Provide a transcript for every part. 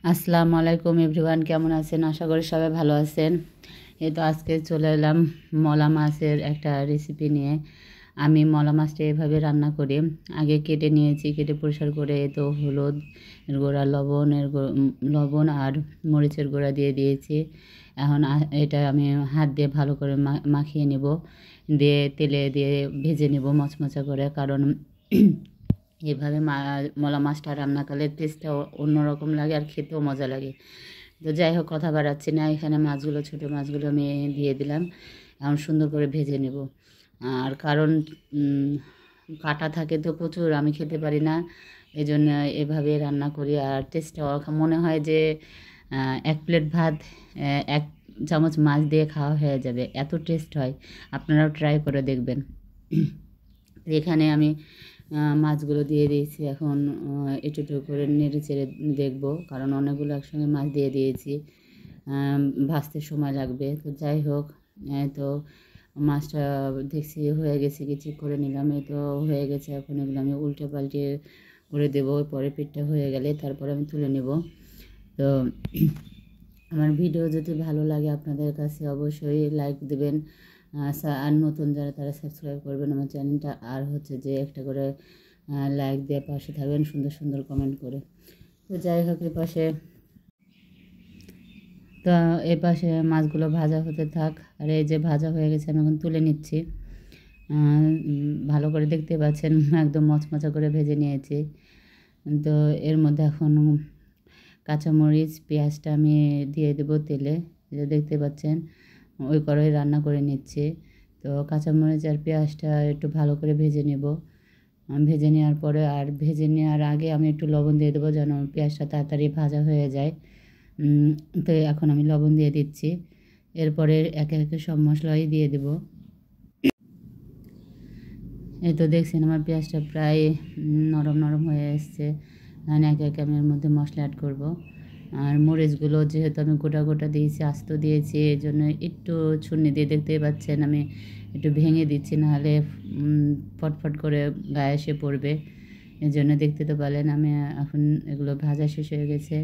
আসসালামু আলাইকুম এভরিওয়ান, কেমন আছেন? আশা করি সবাই ভালো আছেন। এই তো আজকে চলে এলাম মলা মাছের একটা রেসিপি নিয়ে। আমি মলা মাছটা এভাবে রান্না করি। আগে কেটে নিয়েছি, কেটে পরিষ্কার করে এই তো হলুদ এর গুঁড়া, লবণ আর মরিচের গুঁড়া দিয়ে দিয়েছি। এখন এটা আমি হাত দিয়ে ভালো করে মাখিয়ে নেব, দিয়ে তেলে দিয়ে ভেজে নেব মচমচা করে। কারণ এভাবে মলা মাছটা রান্না করলে টেস্টটা অন্যরকম লাগে আর খেতেও মজা লাগে। তো যাই হোক, কথা বাড়াচ্ছি না, এখানে মাছগুলো, ছোটো মাছগুলো আমি দিয়ে দিলাম। এখন সুন্দর করে ভেজে নেব। আর কারণ কাটা থাকে তো প্রচুর, আমি খেতে পারি না, এই জন্য এভাবে রান্না করি। আর টেস্টটা মনে হয় যে 1 প্লেট ভাত 1 চামচ মাছ দিয়ে খাওয়া হয়ে যাবে, এত টেস্ট হয়। আপনারাও ট্রাই করে দেখবেন। এখানে আমি মাছগুলো দিয়ে দিয়েছি। এখন একটু একটু করে নেড়ে চেড়ে দেখবো, কারণ অনেকগুলো একসঙ্গে মাছ দিয়ে দিয়েছি, ভাজতে সময় লাগবে। তো যাই হোক, তো মাছটা দেখছি হয়ে গেছে, কি চেক করে নিলাম, এই তো হয়ে গেছে। এখন এগুলো আমি উল্টে পাল্টে করে দেবো, পরে পেটটা হয়ে গেলে তারপরে আমি তুলে নেব। তো আমার ভিডিও যদি ভালো লাগে আপনাদের কাছে, অবশ্যই লাইক দেবেন। আর নতুন যারা তারা সাবস্ক্রাইব করবেন আমার চ্যানেলটা। আর হচ্ছে যে একটা করে লাইক দিয়ে পাশে থাকবেন, সুন্দর সুন্দর কমেন্ট করে। তো যাই হোক, তো এপাশে মাছগুলো ভাজা হতে থাক। আর এই যে ভাজা হয়ে গেছে, আমি এখন তুলে নিচ্ছি। ভালো করে দেখতে পাচ্ছেন, একদম মচমচা করে ভেজে নিয়েছি। তো এর মধ্যে এখন কাঁচামরিচ, পেঁয়াজটা আমি দিয়ে দেবো তেলে, যে দেখতে পাচ্ছেন ওই কড়াই রান্না করে নিচ্ছি। তো কাঁচামরিচ আর পেঁয়াজটা একটু ভালো করে ভেজে নেব। ভেজে নেওয়ার পরে, আর ভেজে নেওয়ার আগে আমি একটু লবণ দিয়ে দেবো, যেন পেঁয়াজটা তাড়াতাড়ি ভাজা হয়ে যায়। তো এখন আমি লবণ দিয়ে দিচ্ছি। এরপরে একে একে সব মশলাই দিয়ে দেব। এই তো দেখছেন আমার পেঁয়াজটা প্রায় নরম নরম হয়ে এসছে। একে একে আমি এর মধ্যে মশলা অ্যাড করব। আর মরিচগুলো যেহেতু আমি গোটা গোটা দিয়েছি, আস্ত দিয়েছি, এই জন্য একটু ছুরি দিয়ে, দেখতেই পাচ্ছেন আমি একটু ভেঙে দিচ্ছি, নাহলে ফটফট করে গায়ে এসে পড়বে। এই জন্য দেখতে তো পেলেন আমি এখন এগুলো ভাজা শেষ হয়ে গেছে।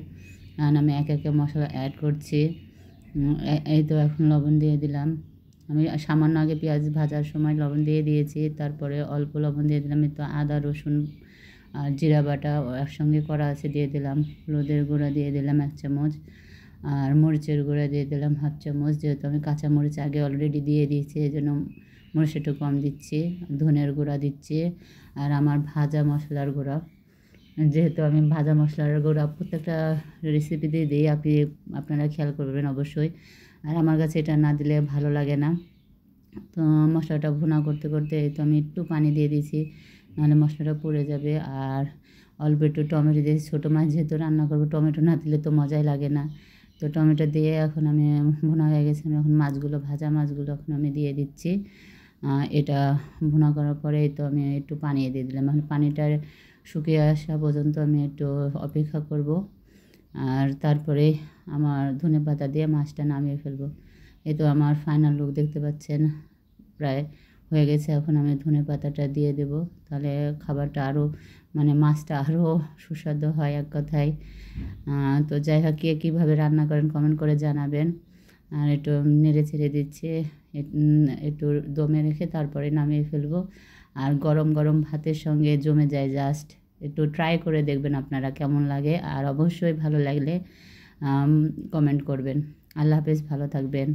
আর আমি একে একে মশলা অ্যাড করছি। এই তো এখন লবণ দিয়ে দিলাম। আমি সামান্য আগে পেঁয়াজ ভাজার সময় লবণ দিয়ে দিয়েছি, তারপরে অল্প লবণ দিয়ে দিলাম। তো আদা, রসুন আর জিরা বাটা একসঙ্গে করা আছে দিয়ে দিলাম। হলুদের গুঁড়া দিয়ে দিলাম 1 চামচ, আর মরিচের গুঁড়া দিয়ে দিলাম 1/2 চামচ। যেহেতু আমি কাঁচা মরিচ আগে অলরেডি দিয়ে দিয়েছি, এই জন্য মরিচ একটু কম দিচ্ছি। ধনের গুঁড়া দিচ্ছি, আর আমার ভাজা মশলার গুঁড়া, যেহেতু আমি ভাজা মশলার গুঁড়া প্রত্যেকটা রেসিপিতেই দিই, আপনারা খেয়াল করবেন অবশ্যই। আর আমার কাছে এটা না দিলে ভালো লাগে না। তো মশলাটা ভুনা করতে করতে তো আমি একটু পানি দিয়ে দিয়েছি, নাহলে মশলাটা পুড়ে যাবে। আর অল্প একটু টমেটো দিয়েছি, ছোটো মাছ যেহেতু রান্না করবো, টমেটো না দিলে তো মজাই লাগে না। তো টমেটো দিয়ে এখন আমি ভুনা হয়ে গেছে, আমি এখন ভাজা মাছগুলো এখন আমি দিয়ে দিচ্ছি। এটা ভুনা করার পরে তো আমি একটু পানি দিয়ে দিলাম। এখন পানিটা শুকিয়ে আসা পর্যন্ত আমি একটু অপেক্ষা করব। আর তারপরে আমার ধনেপাতা দিয়ে মাছটা নামিয়ে ফেলবো। এই তো আমার ফাইনাল লুক দেখতে পাচ্ছেন, প্রায় হয়ে গেছে। এখন আমি ধনেপাতাটা দিয়ে দেব, তাহলে খাবারটা আরও, মানে মাছটা আরও সুস্বাদু হয় এক কথায়। তো যাই হোক, কে কীভাবে রান্না করেন কমেন্ট করে জানাবেন। আর একটু নেড়ে ছেড়ে দিচ্ছি, একটু দমে রেখে তারপরে নামিয়ে ফেলবো। আর গরম গরম ভাতের সঙ্গে জমে যায় জাস্ট। একটু ট্রাই করে দেখবেন আপনারা কেমন লাগে, আর অবশ্যই ভালো লাগলে কমেন্ট করবেন। আল্লাহ হাফেজ, ভালো থাকবেন।